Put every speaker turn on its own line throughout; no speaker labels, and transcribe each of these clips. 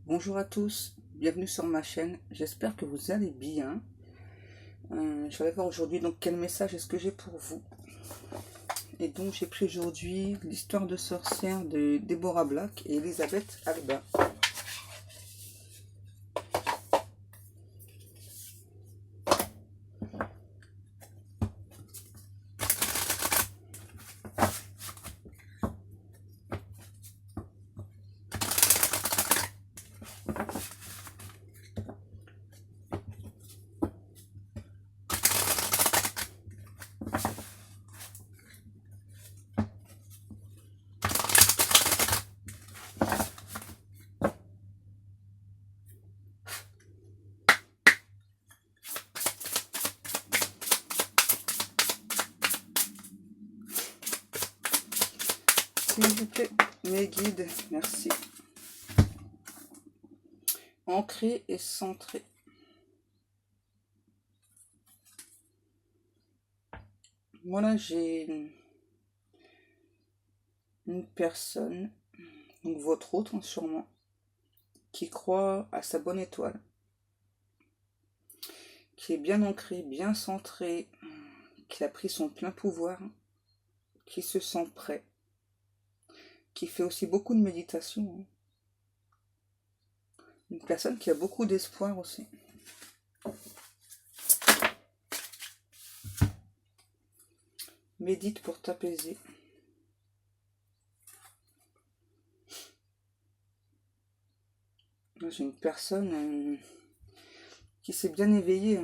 Bonjour à tous, bienvenue sur ma chaîne, j'espère que vous allez bien. Je vais voir aujourd'hui donc quel message est-ce que j'ai pour vous. Et donc j'ai pris aujourd'hui l'histoire de sorcière de Deborah Black et Elisabeth Alba. S'il vous plaît, mes guides, merci. Ancré et centré. Voilà, j'ai une personne, donc votre autre sûrement, qui croit à sa bonne étoile, qui est bien ancré, bien centré, qui a pris son plein pouvoir, qui se sent prêt, qui fait aussi beaucoup de méditation. Une personne qui a beaucoup d'espoir aussi. Médite pour t'apaiser. J'ai une personne qui s'est bien éveillée.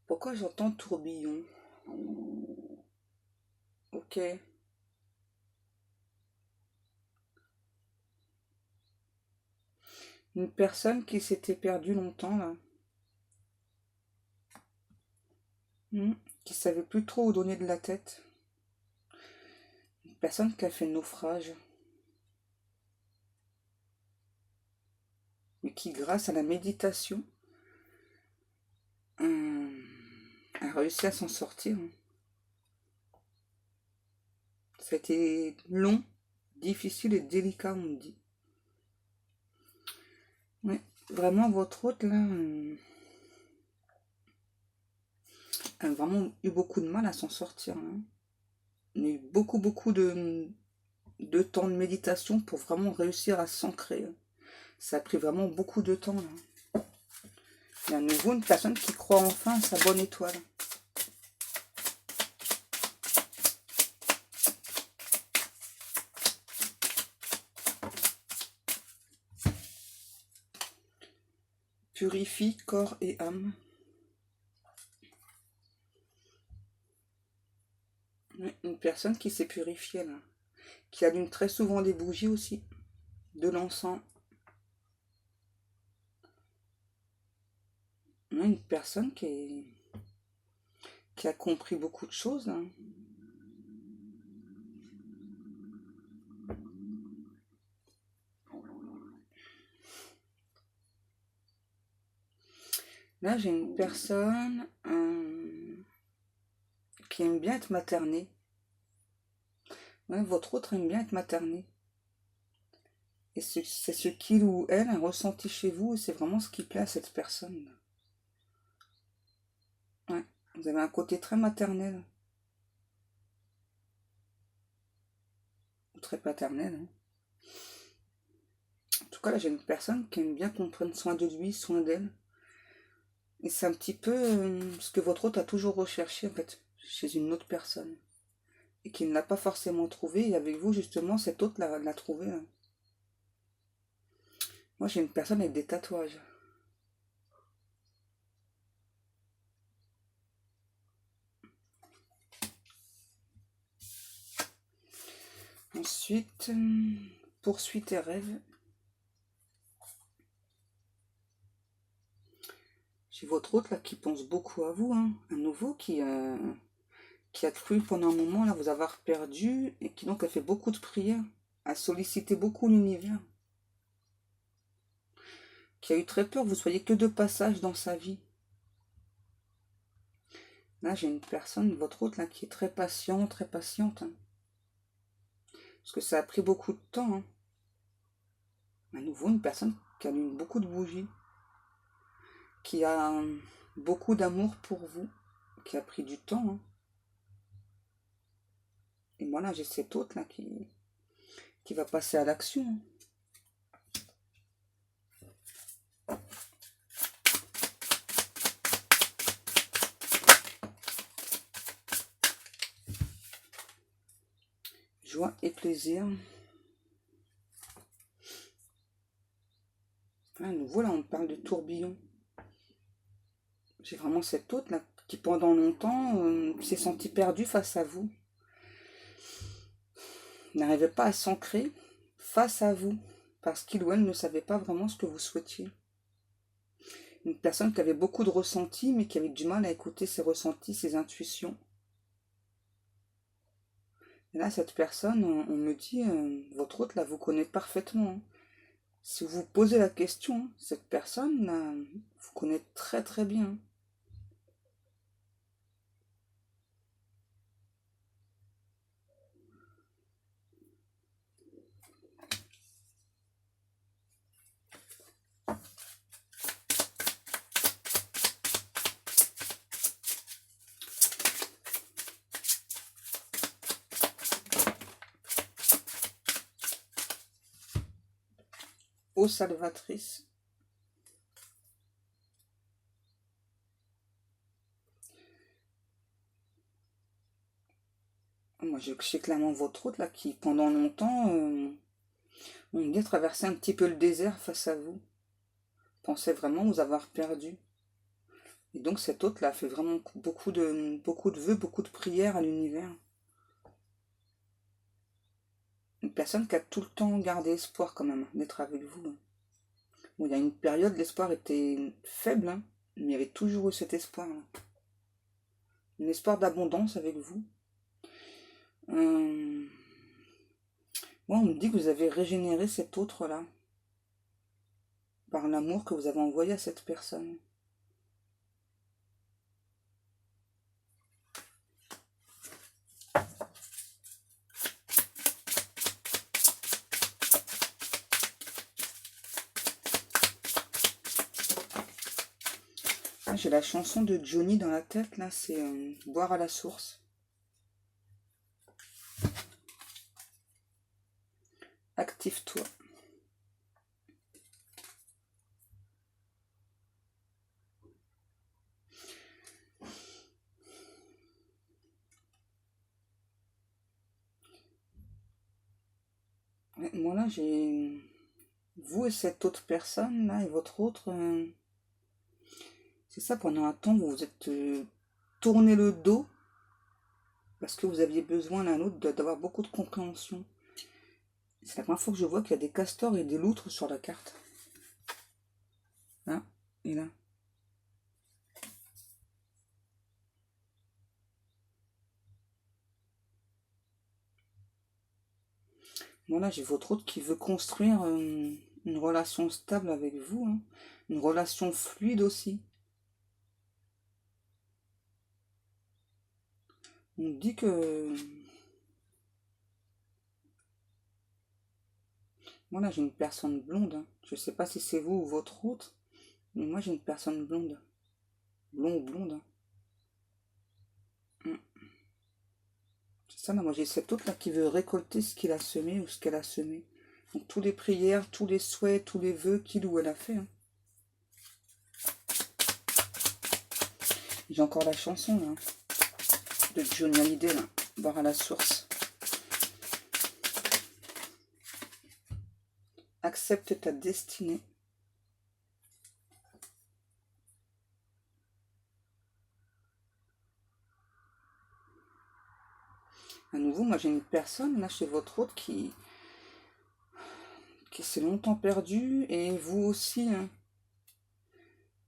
Pourquoi j'entends tourbillon? Ok. Une personne qui s'était perdue longtemps là. Qui savait plus trop où donner de la tête. Une personne qui a fait naufrage. Mais qui, grâce à la méditation, a réussi à s'en sortir. Ça a été long, difficile et délicat, on me dit. Ouais, vraiment, votre hôte, là, a vraiment eu beaucoup de mal à s'en sortir. On a eu beaucoup de temps de méditation pour vraiment réussir à s'ancrer. Ça a pris vraiment beaucoup de temps, là. Il y a à nouveau une personne qui croit enfin à sa bonne étoile. Purifie corps et âme. Une personne qui s'est purifiée, là. Qui allume très souvent des bougies aussi. De l'encens. Une personne qui a compris beaucoup de choses, là. Là, j'ai une personne qui aime bien être maternée. Ouais, votre autre aime bien être maternée. Et c'est ce qu'il ou elle a ressenti chez vous, et c'est vraiment ce qui plaît à cette personne. Ouais, vous avez un côté très maternel, ou très paternel. En tout cas, là, j'ai une personne qui aime bien qu'on prenne soin de lui, soin d'elle. Et c'est un petit peu ce que votre hôte a toujours recherché, en fait, chez une autre personne. Et qu'il ne l'a pas forcément trouvé. Et avec vous, justement, cet autre l'a trouvé. Moi, j'ai une personne avec des tatouages. Ensuite, poursuis tes rêves. J'ai votre autre là qui pense beaucoup à vous, hein. Un nouveau qui a cru pendant un moment là vous avoir perdu et qui donc a fait beaucoup de prières, a sollicité beaucoup l'univers, qui a eu très peur que vous soyez que de passage dans sa vie. Là, j'ai une personne, votre autre, là, qui est très patiente, très patiente. Hein. Parce que ça a pris beaucoup de temps. Hein. À nouveau, une personne qui allume beaucoup de bougies, qui a beaucoup d'amour pour vous, qui a pris du temps. Hein. Et moi, là, j'ai cet autre, là, qui va passer à l'action. Hein. Joie et plaisir. À nouveau, là, on parle de tourbillon. J'ai vraiment cet autre, là, qui pendant longtemps s'est senti perdu face à vous. Il n'arrivait pas à s'ancrer face à vous. Parce qu'il ou elle ne savait pas vraiment ce que vous souhaitiez. Une personne qui avait beaucoup de ressentis, mais qui avait du mal à écouter ses ressentis, ses intuitions. Et là, cette personne, on me dit, votre hôte, là, vous connaît parfaitement. Hein. Si vous vous posez la question, cette personne, là, vous connaît très très bien. Ô salvatrice. Moi, je sais clairement votre hôte, là, qui, pendant longtemps, on me dit traverser un petit peu le désert face à vous. Pensait vraiment vous avoir perdu. Et donc, cet hôte-là fait vraiment beaucoup de vœux, beaucoup de prières à l'univers. Une personne qui a tout le temps gardé espoir, quand même, d'être avec vous. Hein. Bon, il y a une période, l'espoir était faible, hein, mais il y avait toujours eu cet espoir-là. Un espoir d'abondance avec vous. Moi, on me dit que vous avez régénéré cet autre-là par l'amour que vous avez envoyé à cette personne. Ah, j'ai la chanson de Johnny dans la tête, là, c'est boire à la source. Active-toi. Ouais, moi, là, j'ai... Vous et cette autre personne, là, et votre autre... C'est ça, pendant un temps, vous vous êtes tourné le dos parce que vous aviez besoin l'un l'autre d'avoir beaucoup de compréhension. C'est la première fois que je vois qu'il y a des castors et des loutres sur la carte. Là et là. Bon, là, j'ai votre autre qui veut construire une relation stable avec vous. Hein. Une relation fluide aussi. On dit que... Moi, là, j'ai une personne blonde. Hein. Je sais pas si c'est vous ou votre autre, mais moi, j'ai une personne blonde. Blond ou blonde. Hein. C'est ça, là, moi, j'ai cet autre là qui veut récolter ce qu'il a semé ou ce qu'elle a semé. Donc, tous les prières, tous les souhaits, tous les vœux qu'il ou elle a fait. Hein. J'ai encore la chanson, là, de Johnny Hallyday, là, boire à la source. Accepte ta destinée. À nouveau, moi j'ai une personne là chez votre hôte qui s'est longtemps perdue et vous aussi. Hein.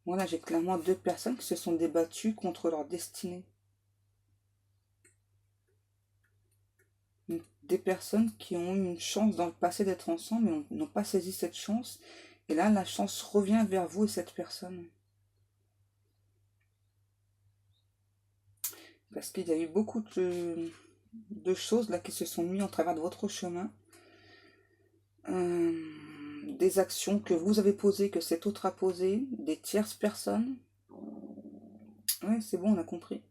Moi là j'ai clairement deux personnes qui se sont débattues contre leur destinée. Des personnes qui ont eu une chance dans le passé d'être ensemble mais n'ont pas saisi cette chance. Et là la chance revient vers vous et cette personne. Parce qu'il y a eu beaucoup de choses là qui se sont mises en travers de votre chemin. Des actions que vous avez posées, que cet autre a posées, des tierces personnes. Ouais, c'est bon, on a compris.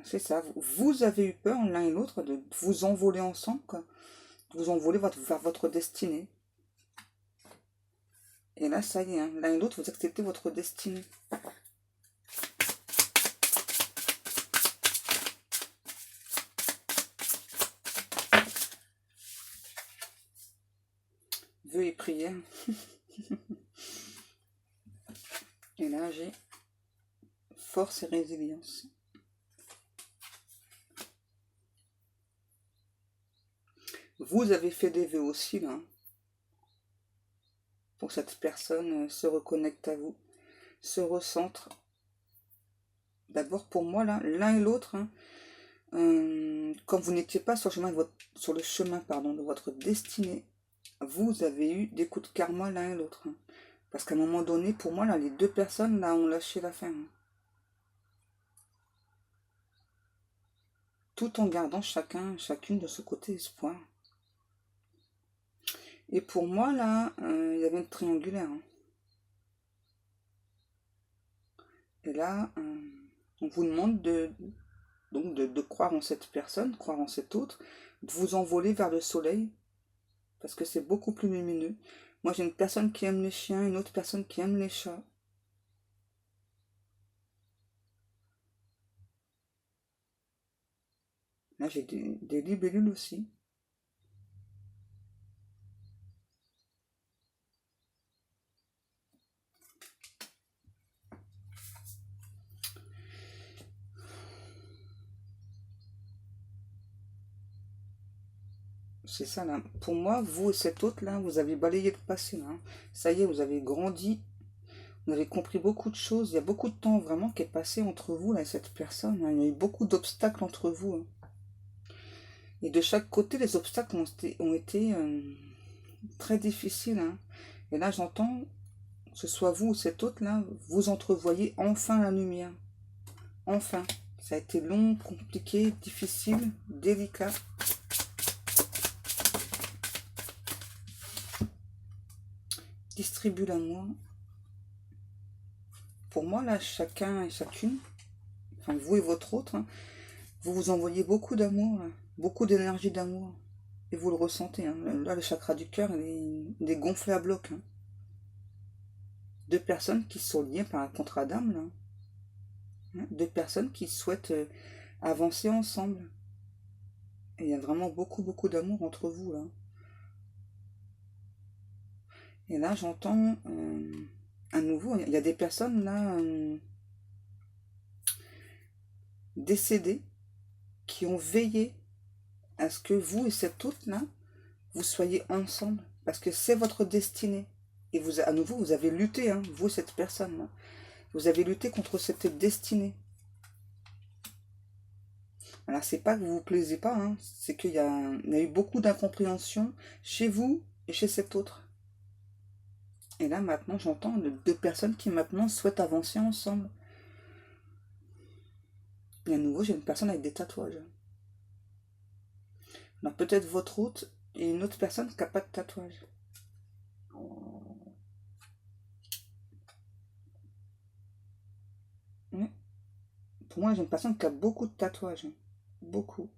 C'est ça, vous avez eu peur l'un et l'autre de vous envoler ensemble, quoi. De vous envoler vers votre destinée. Et là, ça y est, hein, l'un et l'autre, vous acceptez votre destinée. Vœux et prières. Et là, j'ai force et résilience. Vous avez fait des vœux aussi, là. Pour que cette personne se reconnecte à vous, se recentre. D'abord, pour moi, là, l'un et l'autre, hein, quand vous n'étiez pas sur le chemin de votre destinée, vous avez eu des coups de karma l'un et l'autre. Hein. Parce qu'à un moment donné, pour moi, là, les deux personnes, là, ont lâché l'affaire. Hein. Tout en gardant chacune de ce côté espoir. Et pour moi, là, il y avait une triangulaire. Hein. Et là, on vous demande de croire en cette personne, croire en cet autre, de vous envoler vers le soleil, parce que c'est beaucoup plus lumineux. Moi, j'ai une personne qui aime les chiens, une autre personne qui aime les chats. Là, j'ai des libellules aussi. C'est ça, là. Pour moi, vous et cet autre, là, vous avez balayé le passé, là. Hein. Ça y est, vous avez grandi. Vous avez compris beaucoup de choses. Il y a beaucoup de temps, vraiment, qui est passé entre vous, là, et cette personne. Hein. Il y a eu beaucoup d'obstacles entre vous. Hein. Et de chaque côté, les obstacles ont été très difficiles. Hein. Et là, j'entends, que ce soit vous ou cet autre-là, vous entrevoyez enfin la lumière. Enfin. Ça a été long, compliqué, difficile, délicat. Distribue l'amour. Pour moi, là, chacun et chacune, enfin vous et votre autre, hein, vous vous envoyez beaucoup d'amour, beaucoup d'énergie d'amour. Et vous le ressentez. Hein. Là, le chakra du cœur, il est gonflé à bloc. Hein. Deux personnes qui sont liées par un contrat d'âme. Là. Hein. Deux personnes qui souhaitent avancer ensemble. Et il y a vraiment beaucoup, beaucoup d'amour entre vous. Là. Et là, j'entends à nouveau, il y a des personnes là décédées qui ont veillé à ce que vous et cet autre là, vous soyez ensemble. Parce que c'est votre destinée. Et vous, à nouveau, vous avez lutté, hein, vous, cette personne-là. Vous avez lutté contre cette destinée. Alors, c'est pas que vous vous plaisez pas, hein, c'est qu'il y a eu beaucoup d'incompréhension chez vous et chez cet autre. Et là, maintenant, j'entends deux personnes qui, maintenant, souhaitent avancer ensemble. Et à nouveau, j'ai une personne avec des tatouages. Alors, peut-être votre hôte et une autre personne qui n'a pas de tatouage. Oui. Pour moi, j'ai une personne qui a beaucoup de tatouages. Beaucoup.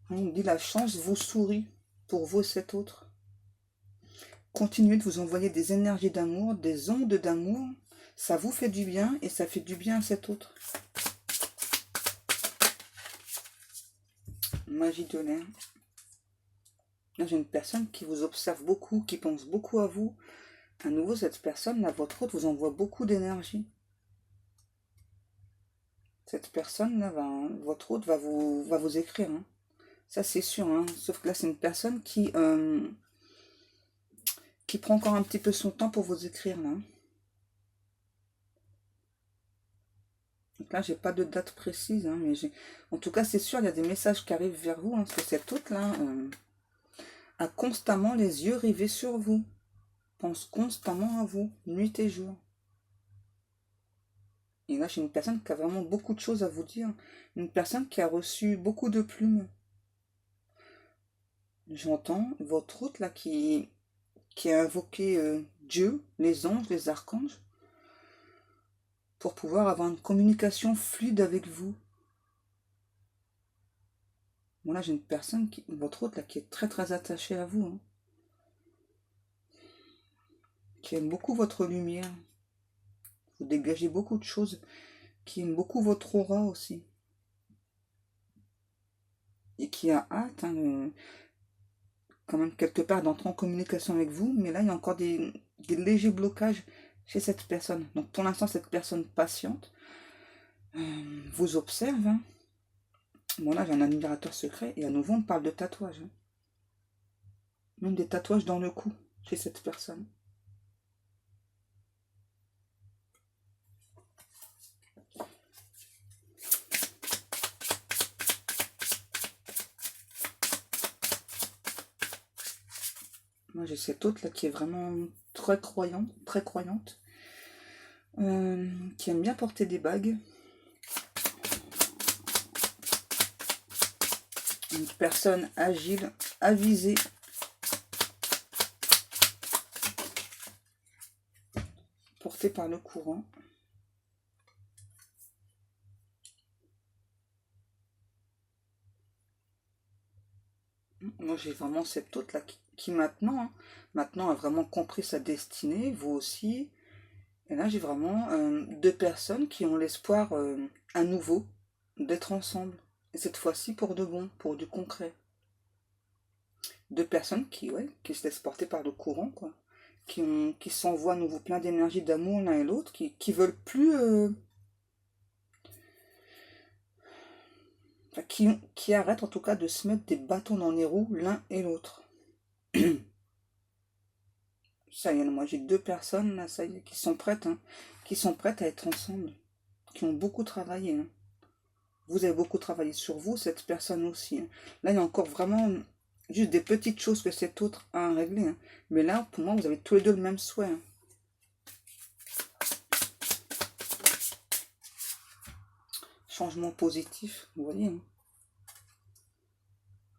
On dit la chance vous sourit pour vous et cet autre. Continuez de vous envoyer des énergies d'amour, des ondes d'amour. Ça vous fait du bien et ça fait du bien à cet autre. Magie de l'air. Là, j'ai une personne qui vous observe beaucoup, qui pense beaucoup à vous. À nouveau, cette personne, là, votre autre, vous envoie beaucoup d'énergie. Cette personne, là, votre autre va vous écrire. Hein. Ça, c'est sûr. Hein. Sauf que là, c'est une personne qui prend encore un petit peu son temps pour vous écrire. Là. Donc là, j'ai pas de date précise. Hein, mais en tout cas, c'est sûr, il y a des messages qui arrivent vers vous. Hein, parce que cette autre, là, a constamment les yeux rivés sur vous. Pense constamment à vous, nuit et jour. Et là, j'ai une personne qui a vraiment beaucoup de choses à vous dire. Une personne qui a reçu beaucoup de plumes. J'entends votre hôte là qui a invoqué Dieu, les anges, les archanges, pour pouvoir avoir une communication fluide avec vous. Bon là, j'ai une personne, votre hôte là, qui est très très attachée à vous, hein, qui aime beaucoup votre lumière. Vous dégagez beaucoup de choses, qui aime beaucoup votre aura aussi. Et qui a hâte, hein, quand même quelque part d'entrer en communication avec vous, mais là il y a encore des légers blocages chez cette personne. Donc pour l'instant cette personne patiente vous observe. Hein. Bon là j'ai un admirateur secret et à nouveau on parle de tatouage. Hein. Même des tatouages dans le cou chez cette personne. Moi j'ai cette autre là qui est vraiment très croyante, qui aime bien porter des bagues. Une personne agile, avisée, portée par le courant. Moi j'ai vraiment cette autre là qui maintenant a vraiment compris sa destinée, vous aussi. Et là j'ai vraiment deux personnes qui ont l'espoir à nouveau d'être ensemble. Et cette fois-ci pour de bon, pour du concret. Deux personnes qui se laissent porter par le courant, quoi. Qui s'envoient à nouveau plein d'énergie, d'amour l'un et l'autre, qui veulent plus... enfin, qui arrêtent en tout cas de se mettre des bâtons dans les roues l'un et l'autre. Ça y est, moi j'ai deux personnes là, ça y est, qui sont prêtes, hein, qui sont prêtes à être ensemble, qui ont beaucoup travaillé. Hein. Vous avez beaucoup travaillé sur vous, cette personne aussi. Hein. Là, il y a encore vraiment juste des petites choses que cet autre a à régler. Hein. Mais là, pour moi, vous avez tous les deux le même souhait. Hein. Changement positif, vous voyez. Hein.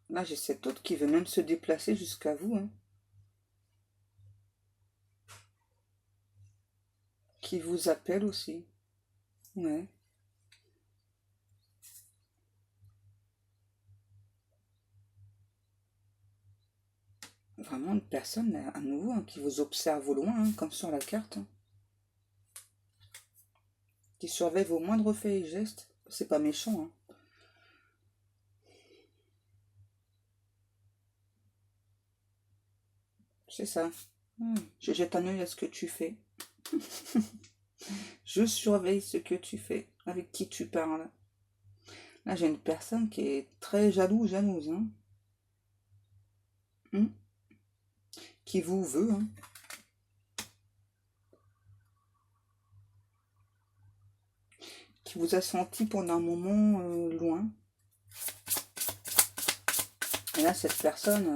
Là, j'ai cet autre qui veut même se déplacer jusqu'à vous. Hein. Qui vous appelle aussi. Ouais. Vraiment une personne, à nouveau, hein, qui vous observe au loin, hein, comme sur la carte. Hein. Qui surveille vos moindres faits et gestes. C'est pas méchant. Hein. C'est ça. Je jette un œil à ce que tu fais. Je surveille ce que tu fais, avec qui tu parles. Là, j'ai une personne qui est très jalouse. Hein. Qui vous veut. Hein. Qui vous a senti pendant un moment loin. Et là, cette personne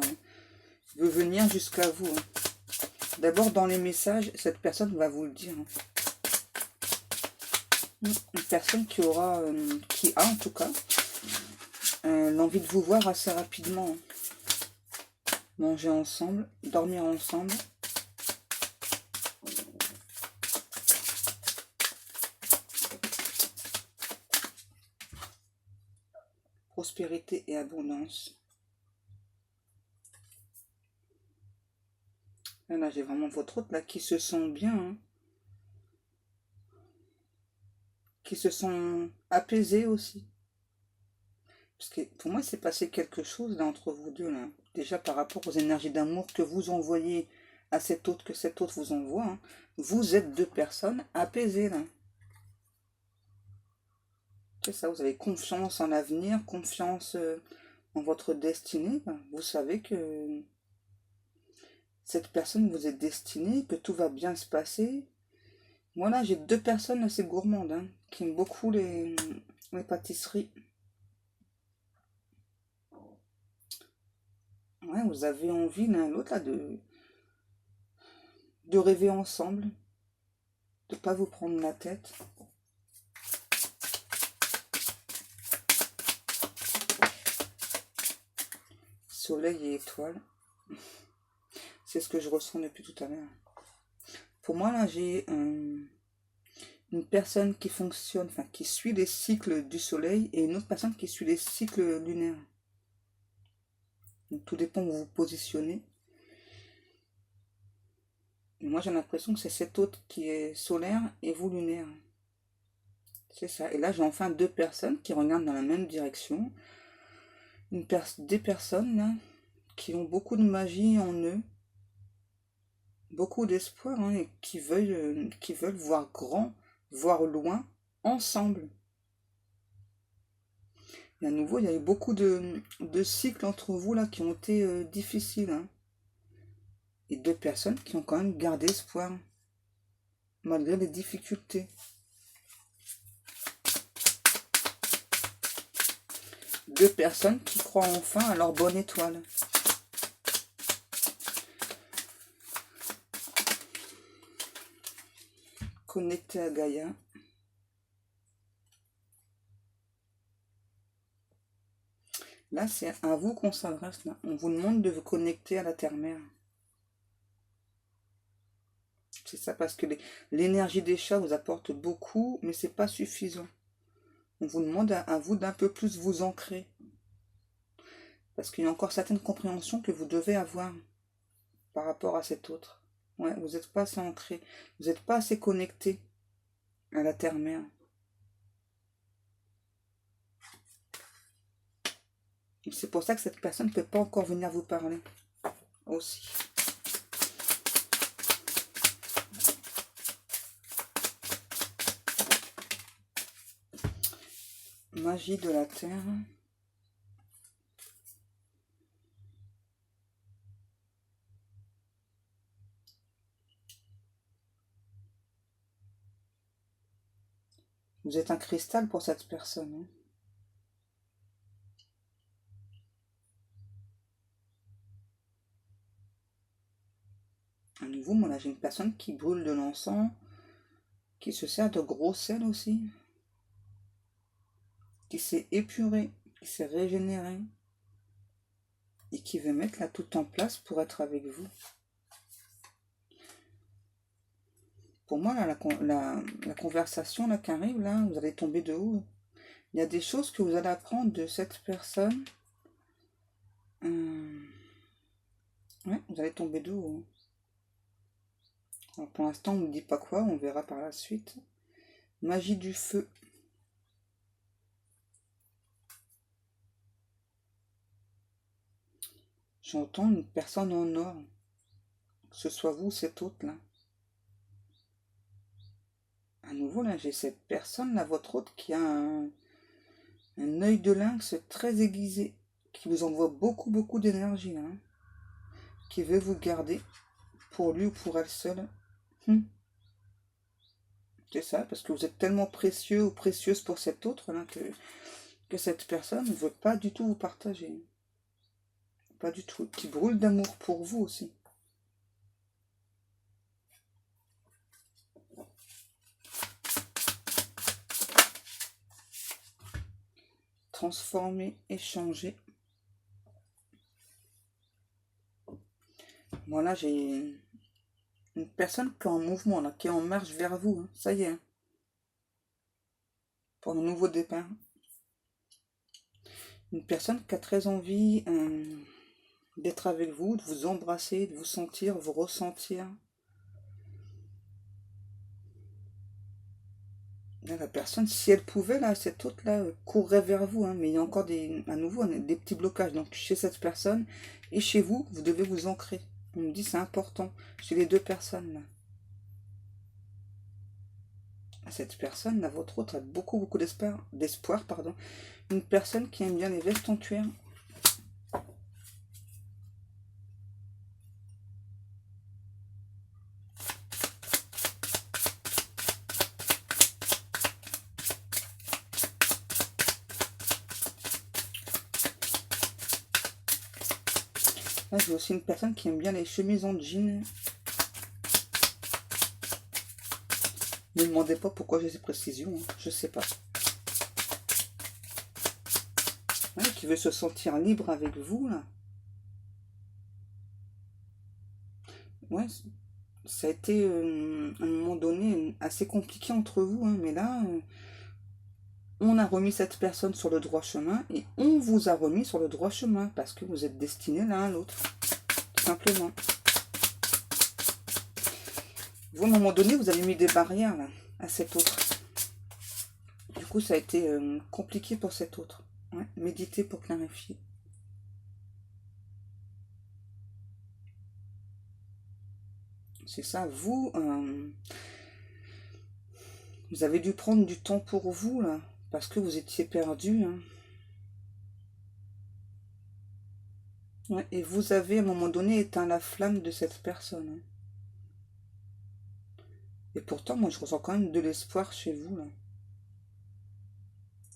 veut venir jusqu'à vous. Hein. D'abord, dans les messages, cette personne va vous le dire. Hein. Une personne qui a en tout cas, l'envie de vous voir assez rapidement. Hein. Manger ensemble, dormir ensemble. Prospérité et abondance. Là, j'ai vraiment votre autre là qui se sent bien. Hein. Qui se sont apaisés aussi. Parce que pour moi, il s'est passé quelque chose là entre vous deux. Là. Déjà par rapport aux énergies d'amour que vous envoyez à cet autre, que cet autre vous envoie. Hein. Vous êtes deux personnes apaisées là. C'est ça, vous avez confiance en l'avenir, confiance en votre destinée. Ben, vous savez que cette personne vous est destinée, que tout va bien se passer. Moi là, j'ai deux personnes assez gourmandes hein, qui aiment beaucoup les pâtisseries. Ouais, vous avez envie l'un l'autre là de rêver ensemble, de pas vous prendre la tête. Soleil et étoiles. C'est ce que je ressens depuis tout à l'heure. Pour moi, là, j'ai une personne qui fonctionne, enfin, qui suit les cycles du soleil et une autre personne qui suit les cycles lunaires. Donc, tout dépend où vous vous positionnez. Et moi, j'ai l'impression que c'est cet autre qui est solaire et vous lunaire. C'est ça. Et là, j'ai enfin deux personnes qui regardent dans la même direction. Des personnes, là, qui ont beaucoup de magie en eux, beaucoup d'espoir, hein, et qui veulent voir grand, voir loin, ensemble. Et à nouveau, il y a eu beaucoup de cycles entre vous là qui ont été difficiles. Hein. Et deux personnes qui ont quand même gardé espoir, malgré les difficultés. Deux personnes qui croient enfin à leur bonne étoile. Connecté à Gaïa. Là, c'est à vous qu'on s'adresse. Là. On vous demande de vous connecter à la terre-mère. C'est ça, parce que l'énergie des chats vous apporte beaucoup, mais c'est pas suffisant. On vous demande à vous d'un peu plus vous ancrer. Parce qu'il y a encore certaines compréhensions que vous devez avoir par rapport à cet autre. Ouais, vous n'êtes pas assez ancré. Vous n'êtes pas assez connecté à la terre-mère. C'est pour ça que cette personne ne peut pas encore venir vous parler. Aussi. Magie de la terre. Vous êtes un cristal pour cette personne. Hein. À nouveau, moi là j'ai une personne qui brûle de l'encens, qui se sert de gros sel aussi, qui s'est épuré, qui s'est régénéré, et qui veut mettre là tout en place pour être avec vous. Pour moi, là, la conversation là, qui arrive, là, vous allez tomber de haut. Il y a des choses que vous allez apprendre de cette personne. Ouais, vous allez tomber de haut. Alors, pour l'instant, on ne dit pas quoi, on verra par la suite. Magie du feu. J'entends une personne en or. Que ce soit vous, cet autre là. À nouveau, là, j'ai cette personne, là, votre autre, qui a un œil de lynx très aiguisé, qui vous envoie beaucoup, beaucoup d'énergie, là, hein, qui veut vous garder pour lui ou pour elle seule. C'est ça, parce que vous êtes tellement précieux ou précieuse pour cet autre, là, que cette personne ne veut pas du tout vous partager. Pas du tout. Qui brûle d'amour pour vous aussi. Transformer, échanger. Voilà, j'ai une personne qui est en mouvement, là, qui est en marche vers vous. Hein. Ça y est. Hein. Pour un nouveau départ. Une personne qui a très envie d'être avec vous, de vous embrasser, de vous sentir, vous ressentir. Là, la personne, si elle pouvait, là, cette autre-là, courrait vers vous, hein, mais il y a encore à nouveau des petits blocages. Donc, chez cette personne et chez vous, vous devez vous ancrer. On me dit c'est important. Chez les deux personnes, là. Cette personne, là, votre autre, a beaucoup, beaucoup d'espoir, pardon. Une personne qui aime bien les vestes en cuir. Là, j'ai aussi une personne qui aime bien les chemises en jean. Ne me demandez pas pourquoi j'ai ces précisions, hein. Je sais pas. Ouais, qui veut se sentir libre avec vous, là. Ouais, ça a été à un moment donné assez compliqué entre vous, hein, mais là, on a remis cette personne sur le droit chemin et on vous a remis sur le droit chemin parce que vous êtes destinés l'un à l'autre, tout simplement. Vous, à un moment donné, vous avez mis des barrières là, à cet autre. Du coup, ça a été compliqué pour cet autre. Ouais, méditez pour clarifier. C'est ça, vous avez dû prendre du temps pour vous, là, parce que vous étiez perdu. Hein. Ouais, et vous avez, à un moment donné, éteint la flamme de cette personne. Hein. Et pourtant, moi, je ressens quand même de l'espoir chez vous, là.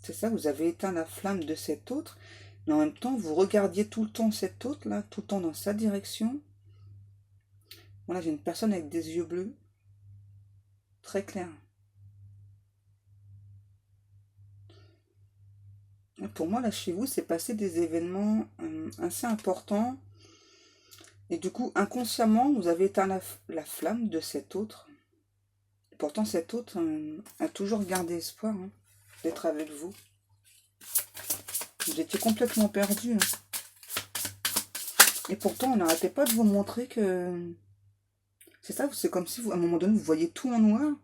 C'est ça, vous avez éteint la flamme de cet autre, mais en même temps, vous regardiez tout le temps cet autre, là, tout le temps dans sa direction. Voilà, j'ai une personne avec des yeux bleus, très clairs. Pour moi, là, chez vous, c'est passé des événements assez importants. Et du coup, inconsciemment, vous avez éteint la flamme de cet autre. Pourtant, cet autre a toujours gardé espoir hein, d'être avec vous. Vous étiez complètement perdu. Hein. Et pourtant, on n'arrêtait pas de vous montrer que... C'est ça, c'est comme si, vous, à un moment donné, vous voyez tout en noir,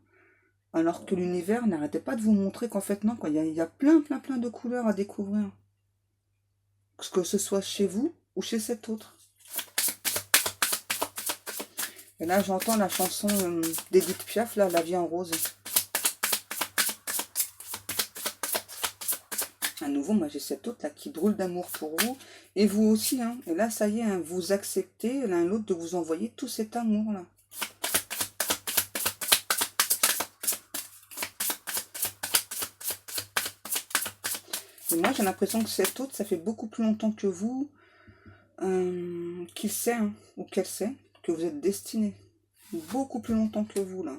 alors que l'univers n'arrêtait pas de vous montrer qu'en fait, non, il y a plein, plein, plein de couleurs à découvrir. Que ce soit chez vous ou chez cet autre. Et là, j'entends la chanson d'Edith Piaf, là, La vie en rose. À nouveau, moi, j'ai cette autre là qui brûle d'amour pour vous. Et vous aussi, hein. Et là, ça y est, hein, vous acceptez l'un l'autre de vous envoyer tout cet amour-là. Et moi, j'ai l'impression que cet autre, ça fait beaucoup plus longtemps que vous, qu'il sait, hein, ou qu'elle sait, que vous êtes destinés. Beaucoup plus longtemps que vous, là.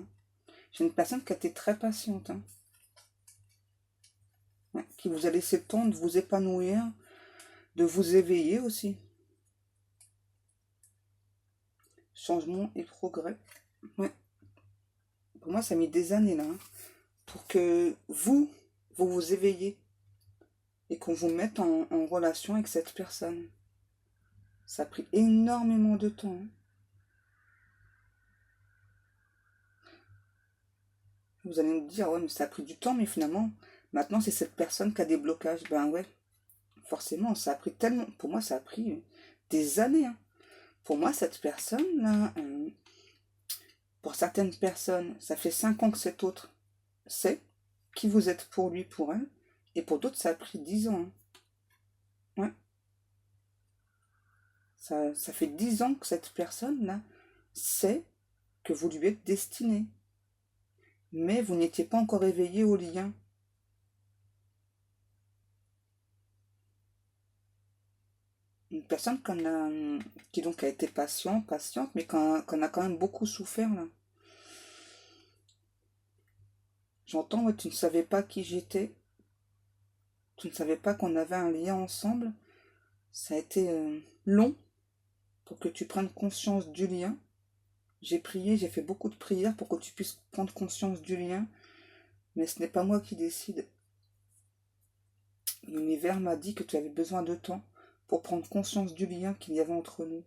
J'ai une personne qui a été très patiente, hein. Ouais, qui vous a laissé le temps de vous épanouir, de vous éveiller aussi. Changement et progrès. Ouais. Pour moi, ça a mis des années, là, hein, pour que vous vous éveillez et qu'on vous mette en relation avec cette personne. Ça a pris énormément de temps. Hein. Vous allez me dire, ouais, mais ça a pris du temps, mais finalement, maintenant, c'est cette personne qui a des blocages. Ben ouais, forcément, ça a pris tellement... Pour moi, ça a pris des années. Hein. Pour moi, cette personne-là, pour certaines personnes, ça fait 5 ans que cet autre sait qui vous êtes pour lui, pour elle. Et pour d'autres, ça a pris 10 ans. Hein. Ouais. Ça fait 10 ans que cette personne-là sait que vous lui êtes destiné. Mais vous n'étiez pas encore éveillé au lien. Une personne qui donc a été patiente, mais qu'on a quand même beaucoup souffert là. J'entends, ouais, tu ne savais pas qui j'étais, tu ne savais pas qu'on avait un lien ensemble. Ça a été long pour que tu prennes conscience du lien. J'ai prié, j'ai fait beaucoup de prières pour que tu puisses prendre conscience du lien, mais ce n'est pas moi qui décide. L'univers m'a dit que tu avais besoin de temps pour prendre conscience du lien qu'il y avait entre nous.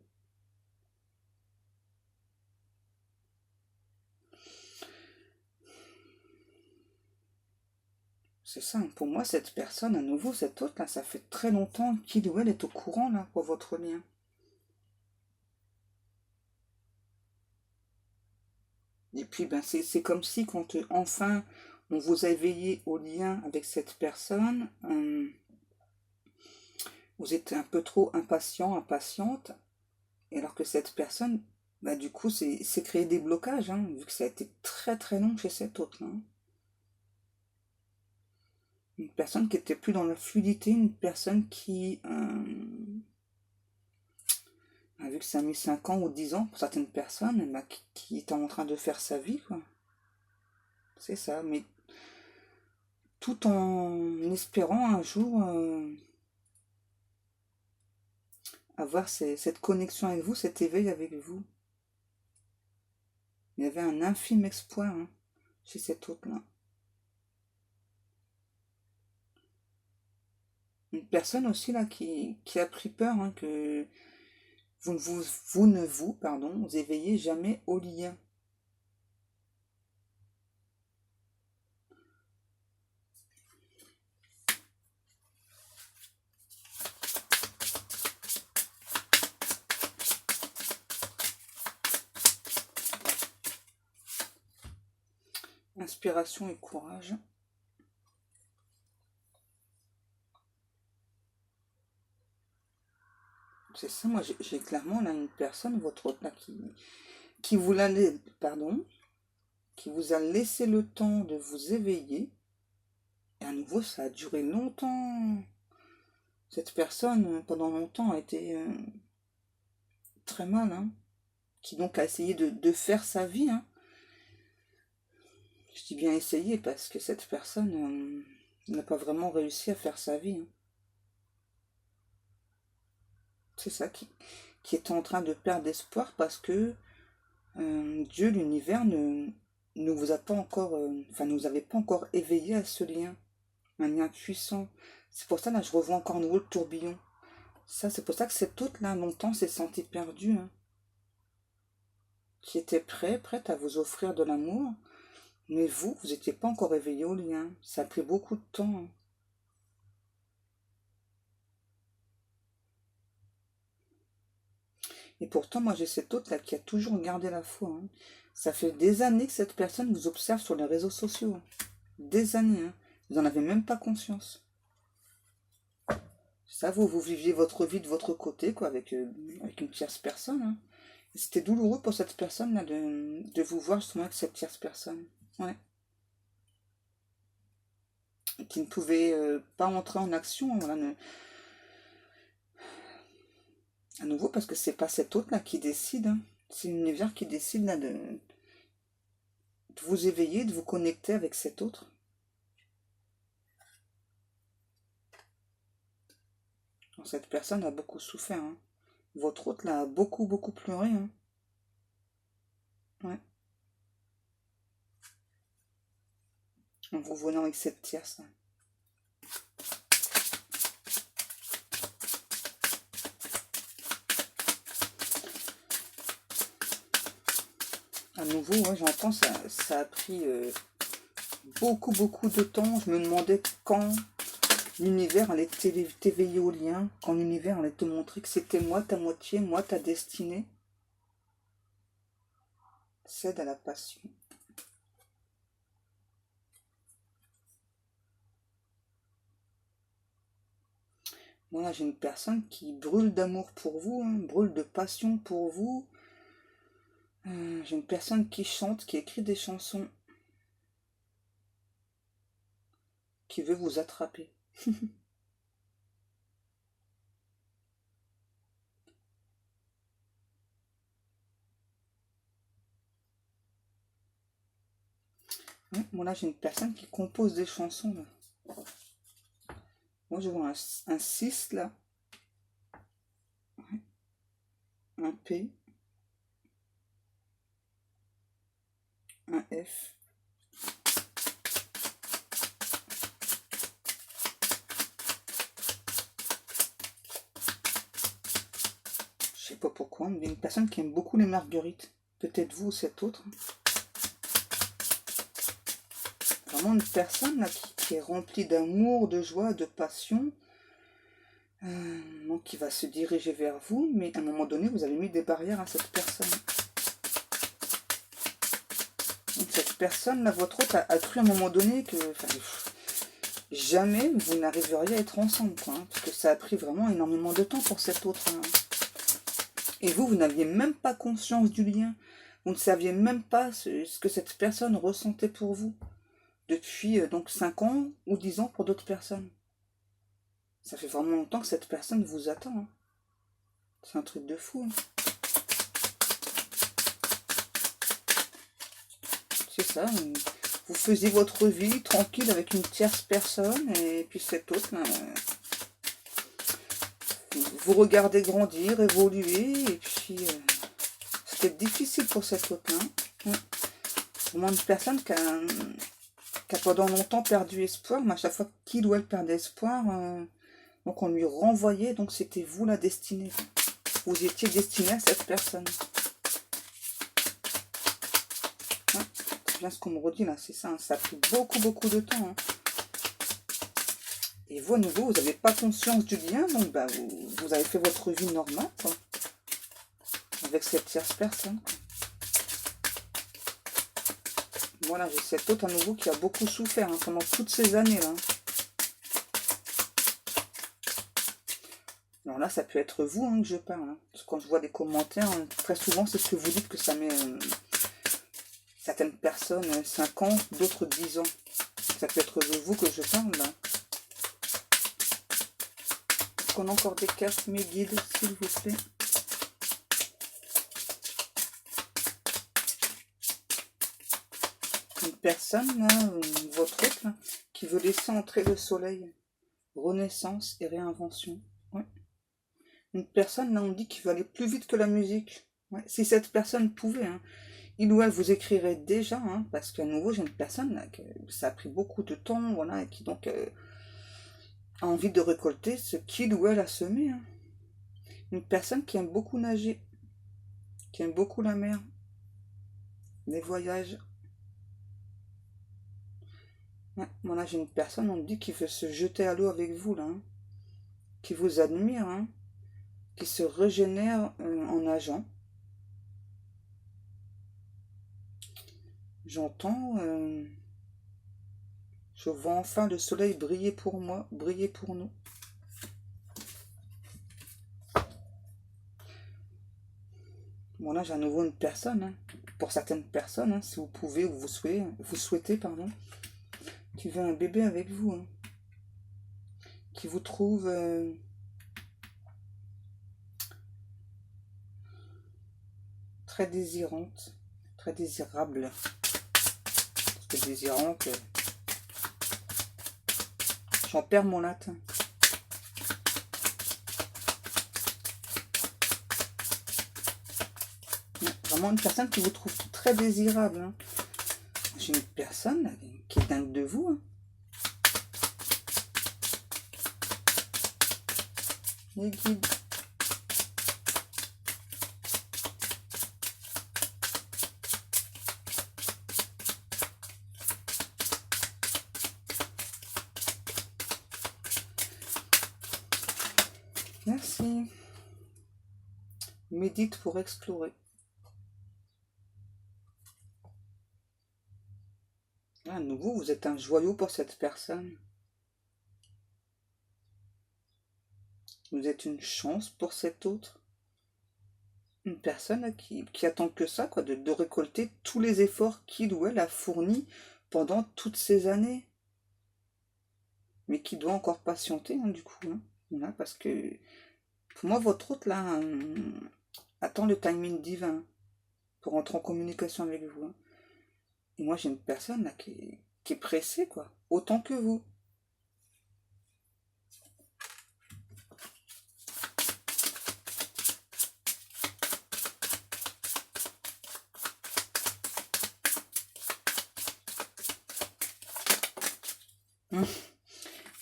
C'est ça, pour moi, cette personne, à nouveau, cette autre, là, ça fait très longtemps qu'il ou elle est au courant, là, pour votre lien. Et puis, ben, c'est comme si, quand enfin, on vous a éveillé au lien avec cette personne, vous êtes un peu trop impatient, impatiente, et alors que cette personne, bah, du coup, c'est créer des blocages, hein, vu que ça a été très très long chez cet autre, hein. Une personne qui était plus dans la fluidité, une personne qui, vu que ça a mis 5 ans ou 10 ans pour certaines personnes, bah, qui est en train de faire sa vie, quoi. C'est ça, mais tout en espérant un jour avoir cette connexion avec vous, cet éveil avec vous. Il y avait un infime espoir hein, chez cet autre-là. Une personne aussi là qui a pris peur hein, que vous éveillez jamais au lien. Inspiration et courage. C'est ça, moi j'ai clairement là une personne, votre autre là, qui vous l'a, pardon, qui vous a laissé le temps de vous éveiller. Et à nouveau, ça a duré longtemps. Cette personne, pendant longtemps, a été très mal, hein, qui donc a essayé de faire sa vie. Hein. Je dis bien essayer parce que cette personne n'a pas vraiment réussi à faire sa vie. Hein. C'est ça qui est en train de perdre espoir parce que Dieu, l'univers, ne vous a pas encore, nous avait pas encore éveillé à ce lien, un lien puissant. C'est pour ça, là, je revois encore nouveau le tourbillon. Ça, c'est pour ça que cet autre-là, longtemps, s'est senti perdu, hein, qui était prête à vous offrir de l'amour, mais vous n'étiez pas encore éveillé au lien. Ça a pris beaucoup de temps. Hein. Et pourtant, moi, j'ai cet autre-là qui a toujours gardé la foi. Hein. Ça fait des années que cette personne vous observe sur les réseaux sociaux. Hein. Des années, hein. Vous n'en avez même pas conscience. Ça, vous viviez votre vie de votre côté, quoi, avec une tierce personne. Hein. C'était douloureux pour cette personne-là de vous voir justement avec cette tierce personne. Ouais. Qui ne pouvait pas entrer en action, voilà, à nouveau, parce que c'est pas cet autre-là qui décide. Hein. C'est l'univers qui décide là, de vous éveiller, de vous connecter avec cet autre. Alors, cette personne a beaucoup souffert. Hein. Votre autre là a beaucoup, beaucoup pleuré. Hein. Ouais. En vous voyant avec cette tierce. Là. À nouveau, ouais, j'entends, ça a pris beaucoup, beaucoup de temps. Je me demandais quand l'univers allait t'éveiller au lien, quand l'univers allait te montrer que c'était moi, ta moitié, moi, ta destinée. Cède à la passion. Voilà, j'ai une personne qui brûle d'amour pour vous, hein, brûle de passion pour vous. J'ai une personne qui chante, qui écrit des chansons, qui veut vous attraper. Ouais, moi là, j'ai une personne qui compose des chansons. Là. Moi, je vois un 6 là, ouais, un P, un F. Je sais pas pourquoi, mais une personne qui aime beaucoup les marguerites. Peut-être vous ou cet autre. Vraiment une personne là, qui est remplie d'amour, de joie, de passion. Donc qui va se diriger vers vous, mais à un moment donné, vous avez mis des barrières à cette personne. Donc cette personne, là, votre hôte, a cru à un moment donné que jamais vous n'arriveriez à être ensemble, quoi, hein, parce que ça a pris vraiment énormément de temps pour cet autre. Hein. Et vous n'aviez même pas conscience du lien. Vous ne saviez même pas ce que cette personne ressentait pour vous. Depuis donc 5 ans ou 10 ans pour d'autres personnes. Ça fait vraiment longtemps que cette personne vous attend. Hein. C'est un truc de fou. Hein. C'est ça. Vous faisiez votre vie tranquille avec une tierce personne et puis cette autre, là, vous regardez grandir, évoluer et puis c'était difficile pour cette autre. Hein. Ouais. Vraiment une personne qui a pendant longtemps perdu espoir, mais à chaque fois qu'il ou elle perdait espoir, donc on lui renvoyait, donc c'était vous la destinée. Vous étiez destiné à cette personne. Ouais, c'est bien ce qu'on me redit là, c'est ça, hein, ça a pris beaucoup de temps. Hein. Et vous, à nouveau, vous n'avez pas conscience du lien, donc bah, vous avez fait votre vie normale, quoi, avec cette tierce personne. Quoi. Voilà, j'ai cet autre à nouveau qui a beaucoup souffert hein, pendant toutes ces années-là. Alors là, ça peut être vous hein, que je parle. Hein. Parce que quand je vois des commentaires, très souvent, c'est ce que vous dites que ça met certaines personnes 5 ans, d'autres 10 ans. Ça peut être de vous que je parle là. Est-ce qu'on a encore des cartes, mes guides, s'il vous plaît? Une personne, là, votre autre, là, qui veut laisser entrer le soleil. Renaissance et réinvention. Ouais. Une personne, là, on dit qu'il va aller plus vite que la musique. Ouais. Si cette personne pouvait, hein, il ou elle vous écrirait déjà, hein, parce qu'à nouveau, j'ai une personne, là, que ça a pris beaucoup de temps, voilà, et qui donc a envie de récolter ce qu'il ou elle a semé. Hein. Une personne qui aime beaucoup nager, qui aime beaucoup la mer, les voyages. Ouais. Voilà, j'ai une personne, on me dit, qui veut se jeter à l'eau avec vous, là, hein, qui vous admire, hein, qui se régénère en nageant. J'entends, je vois enfin le soleil briller pour moi, briller pour nous. Bon là j'ai à nouveau une personne, hein, pour certaines personnes, hein, si vous pouvez ou vous souhaitez, pardon, qui veut un bébé avec vous, hein, qui vous trouve très désirante, très désirable. Parce que désirante, j'en perds mon latin. Vraiment une personne qui vous trouve très désirable. Hein. J'ai une personne là, qui est dingue de vous. Hein. Les guides. Merci. Médite pour explorer. À nouveau, vous êtes un joyau pour cette personne. Vous êtes une chance pour cet autre. Une personne qui attend que ça, quoi, de récolter tous les efforts qu'il ou elle a fournis pendant toutes ces années. Mais qui doit encore patienter, hein, du coup. Hein. Voilà, parce que pour moi, votre autre, là, attend le timing divin pour entrer en communication avec vous. Hein. Et moi, j'ai une personne là qui est pressée, quoi, autant que vous.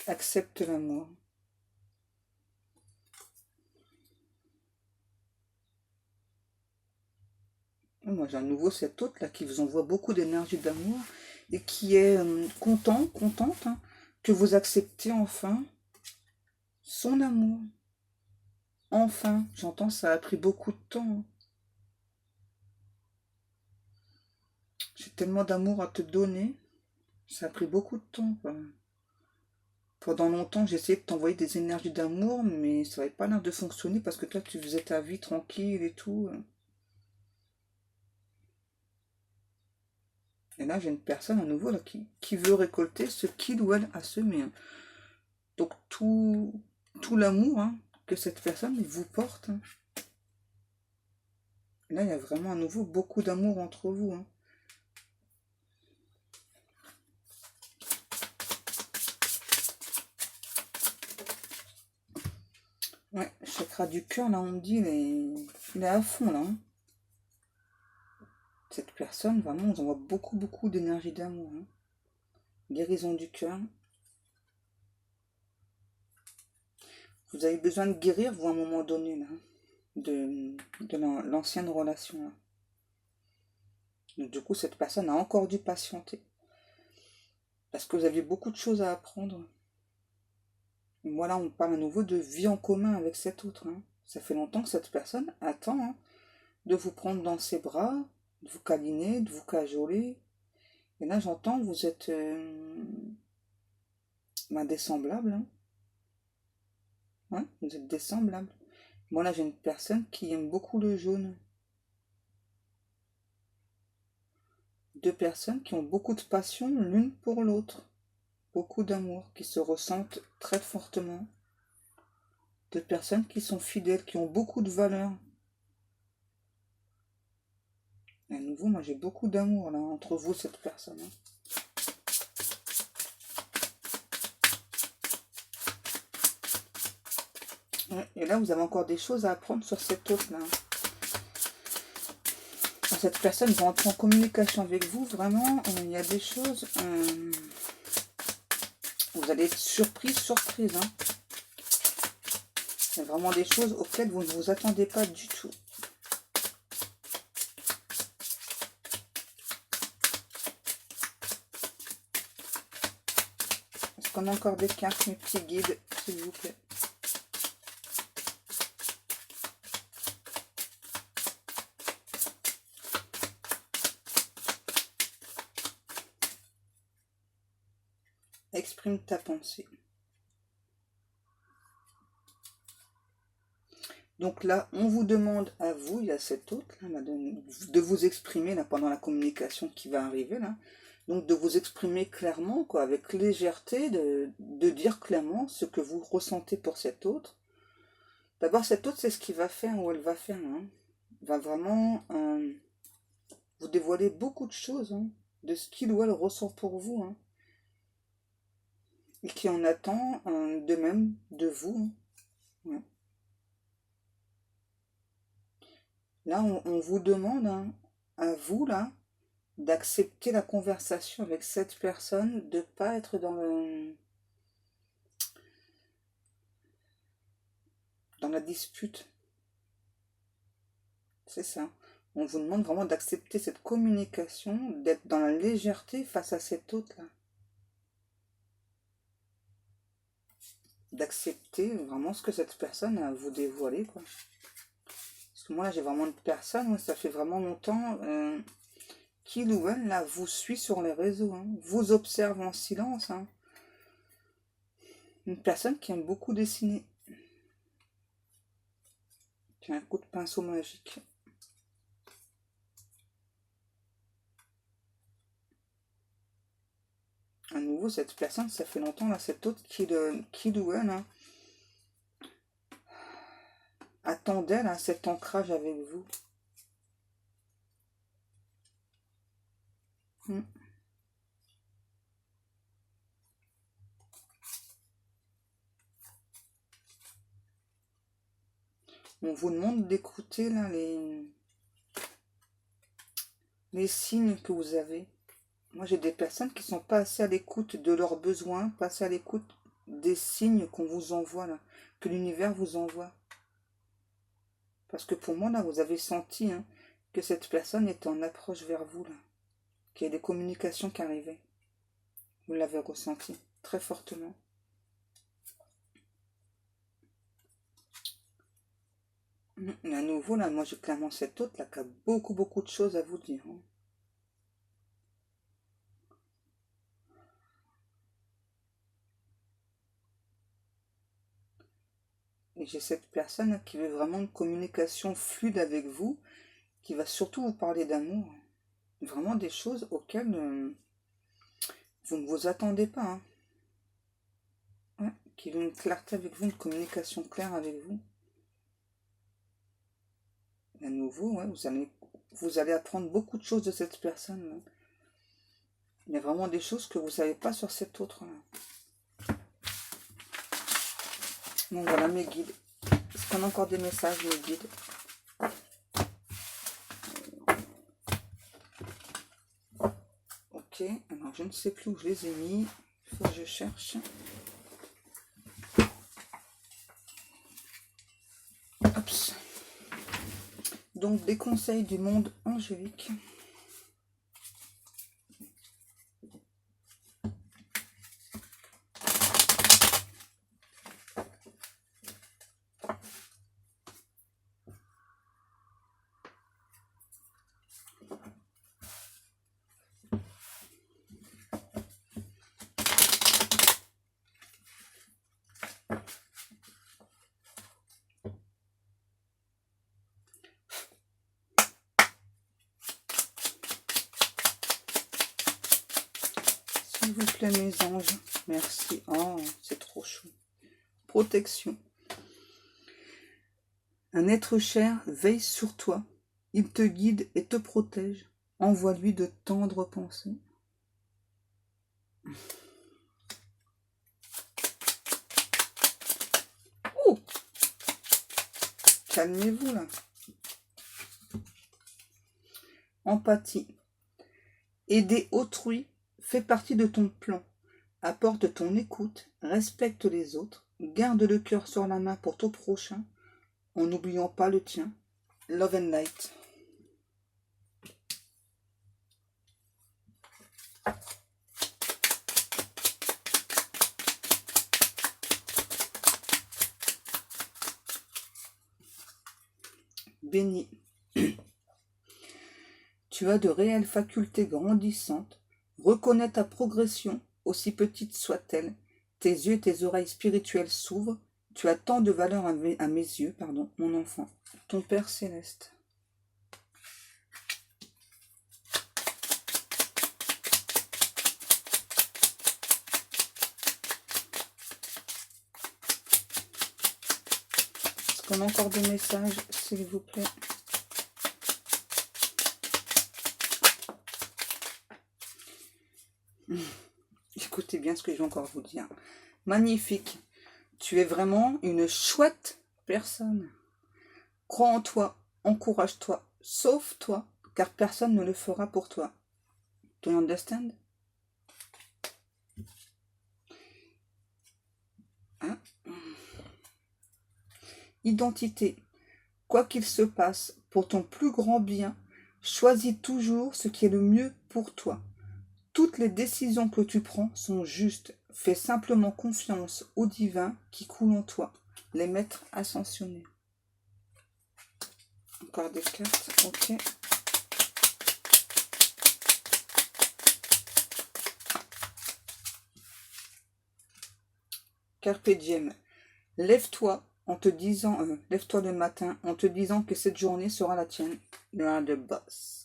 Accepte l'amour. Moi, j'ai à nouveau cet autre là qui vous envoie beaucoup d'énergie d'amour et qui est contente hein, que vous acceptez enfin son amour. Enfin, j'entends, ça a pris beaucoup de temps. Hein. J'ai tellement d'amour à te donner, ça a pris beaucoup de temps. Quoi. Pendant longtemps, j'ai essayé de t'envoyer des énergies d'amour, mais ça n'avait pas l'air de fonctionner parce que toi, tu faisais ta vie tranquille et tout. Et là, j'ai une personne à nouveau là, qui veut récolter ce qu'il ou elle a semé. Hein. Donc, tout l'amour hein, que cette personne vous porte. Hein. Et là, il y a vraiment à nouveau beaucoup d'amour entre vous. Hein. Ouais, chakra du cœur, là, on me dit, il est à fond, là. Hein. Cette personne. personne, vraiment, on envoie beaucoup, beaucoup d'énergie d'amour. Hein. Guérison du cœur. Vous avez besoin de guérir, vous, à un moment donné, là, de l'ancienne relation. Là. Donc, du coup, cette personne a encore dû patienter. Parce que vous aviez beaucoup de choses à apprendre. Et moi, là, on parle à nouveau de vie en commun avec cet autre. Hein. Ça fait longtemps que cette personne attend hein, de vous prendre dans ses bras, de vous câliner, de vous cajoler. Et là, j'entends, vous êtes des semblables. Hein. Ouais, vous êtes des semblables. Moi, là, j'ai une personne qui aime beaucoup le jaune. Deux personnes qui ont beaucoup de passion l'une pour l'autre. Beaucoup d'amour, qui se ressentent très fortement. Deux personnes qui sont fidèles, qui ont beaucoup de valeur. Et à nouveau, moi, j'ai beaucoup d'amour, là, entre vous, cette personne. Hein. Et là, vous avez encore des choses à apprendre sur cette autre-là. Cette personne va entrer en communication avec vous. Vraiment, il y a des choses... vous allez être surprise. Hein. Il y a vraiment des choses auxquelles vous ne vous attendez pas du tout. Est-ce qu'on a encore des cartes, mes petits guides, s'il vous plaît? Exprime ta pensée. Donc là, on vous demande à vous, il y a cet autre, là, de vous exprimer là, pendant la communication qui va arriver. Là. Donc de vous exprimer clairement, quoi, avec légèreté, de dire clairement ce que vous ressentez pour cet autre. D'abord, cet autre, c'est ce qu'il va faire ou elle va faire. Hein. Va vraiment vous dévoiler beaucoup de choses, hein, de ce qu'il ou elle ressent pour vous. Hein. Et qui en attend de même de vous. Hein. Ouais. Là, on vous demande, hein, à vous, là, d'accepter la conversation avec cette personne, de ne pas être dans la dispute. C'est ça. On vous demande vraiment d'accepter cette communication, d'être dans la légèreté face à cet autre-là. D'accepter vraiment ce que cette personne a à vous dévoiler, quoi. Parce que moi, là, j'ai vraiment une personne, ça fait vraiment longtemps... qu'il ou elle, là, vous suit sur les réseaux, hein, vous observe en silence. Hein. Une personne qui aime beaucoup dessiner. Qui a un coup de pinceau magique. À nouveau, cette personne, ça fait longtemps, là, cette autre qui ou elle, hein, attendait, là, cet ancrage avec vous. On vous demande d'écouter là les signes que vous avez. Moi, j'ai des personnes qui sont pas assez à l'écoute de leurs besoins, pas assez à l'écoute des signes qu'on vous envoie, là, que l'univers vous envoie. Parce que pour moi, là, vous avez senti hein, que cette personne était en approche vers vous, là. Qu'il y a des communications qui arrivaient. Vous l'avez ressenti très fortement. À nouveau, là, moi, j'ai clairement cette autre, là, qui a beaucoup, beaucoup de choses à vous dire. Hein. Et j'ai cette personne qui veut vraiment une communication fluide avec vous, qui va surtout vous parler d'amour. Vraiment des choses auxquelles vous ne vous attendez pas. Hein. Ouais, qui veut une clarté avec vous, une communication claire avec vous. Et à nouveau, ouais, vous allez apprendre beaucoup de choses de cette personne. Là. Il y a vraiment des choses que vous ne savez pas sur cet autre. Là. Donc voilà mes guides. Est-ce qu'on a encore des messages, mes guides? Ok, alors je ne sais plus où je les ai mis. Il faut que je cherche. Hop. Donc, des conseils du monde angélique. S'il vous plaît, mes anges. Merci. Oh, c'est trop chaud. Protection. Un être cher veille sur toi. Il te guide et te protège. Envoie-lui de tendres pensées. Oh! Calmez-vous là. Empathie. Aider autrui fait partie de ton plan. Apporte ton écoute, respecte les autres, garde le cœur sur la main pour ton prochain, en n'oubliant pas le tien. Love and Light. Béni. Tu as de réelles facultés grandissantes. Reconnais ta progression, aussi petite soit-elle. Tes yeux et tes oreilles spirituelles s'ouvrent. Tu as tant de valeur à mes yeux, pardon, mon enfant. Ton Père Céleste. Est-ce qu'on a encore des messages, s'il vous plaît? Écoutez bien ce que je vais encore vous dire. Magnifique. Tu es vraiment une chouette personne. Crois en toi, encourage-toi, sauve-toi, car personne ne le fera pour toi. Do you understand? Hein? Identité. Quoi qu'il se passe, pour ton plus grand bien, choisis toujours ce qui est le mieux pour toi. Toutes les décisions que tu prends sont justes. Fais simplement confiance au divin qui coule en toi. Les maîtres ascensionnés. Encore des cartes, ok. Carpe diem. Lève-toi en te disant, lève-toi le matin en te disant que cette journée sera la tienne. You are the boss.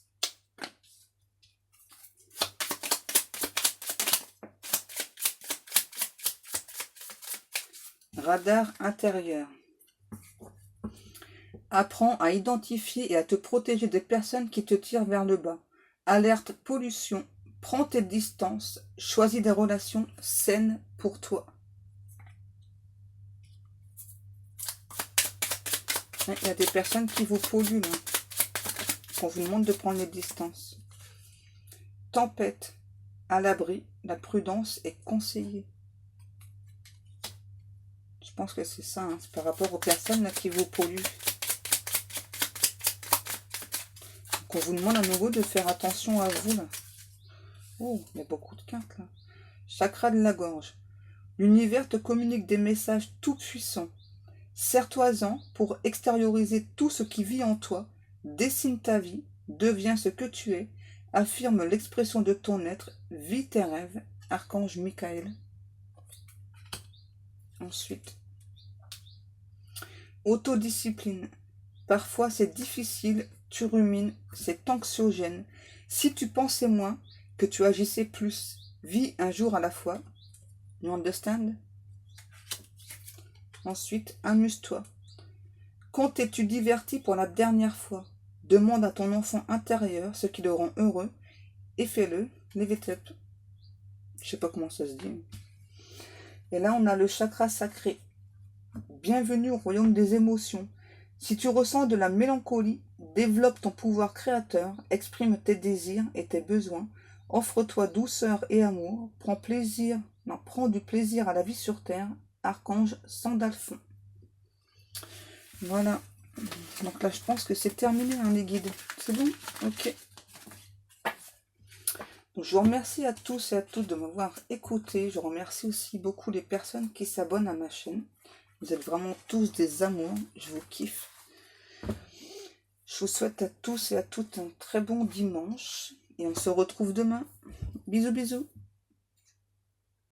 Radar intérieur. Apprends à identifier et à te protéger des personnes qui te tirent vers le bas. Alerte pollution. Prends tes distances. Choisis des relations saines pour toi. Il y a des personnes qui vous polluent là. Qu'on vous demande de prendre les distances. Tempête. À l'abri. La prudence est conseillée. Je pense que c'est ça. Hein. C'est par rapport aux personnes là, qui vous polluent. On vous demande à nouveau de faire attention à vous là. Oh, il y a beaucoup de cartes là. Chakra de la gorge. L'univers te communique des messages tout puissants. Sers-toi-en pour extérioriser tout ce qui vit en toi. Dessine ta vie. Deviens ce que tu es. Affirme l'expression de ton être. Vis tes rêves. Archange Michael. Ensuite. Autodiscipline. Parfois c'est difficile. Tu rumines, c'est anxiogène. Si tu pensais moins, que tu agissais plus, vis un jour à la fois. You understand? Ensuite, amuse-toi. Quand t'es-tu diverti pour la dernière fois? Demande à ton enfant intérieur ce qui le rend heureux et fais-le. Leave it up. Je sais pas comment ça se dit. Et là, on a le chakra sacré. Bienvenue au royaume des émotions. Si tu ressens de la mélancolie, développe ton pouvoir créateur, exprime tes désirs et tes besoins Offre-toi douceur et amour. Prends du plaisir à la vie sur terre. Archange Sandalphon. Voilà. Donc là, je pense que c'est terminé, hein, les guides. C'est bon? Ok. Donc, je vous remercie à tous et à toutes de m'avoir écouté. Je remercie aussi beaucoup les personnes qui s'abonnent à ma chaîne. Vous êtes vraiment tous des amours. Je vous kiffe. Je vous souhaite à tous et à toutes un très bon dimanche. Et on se retrouve demain. Bisous, bisous.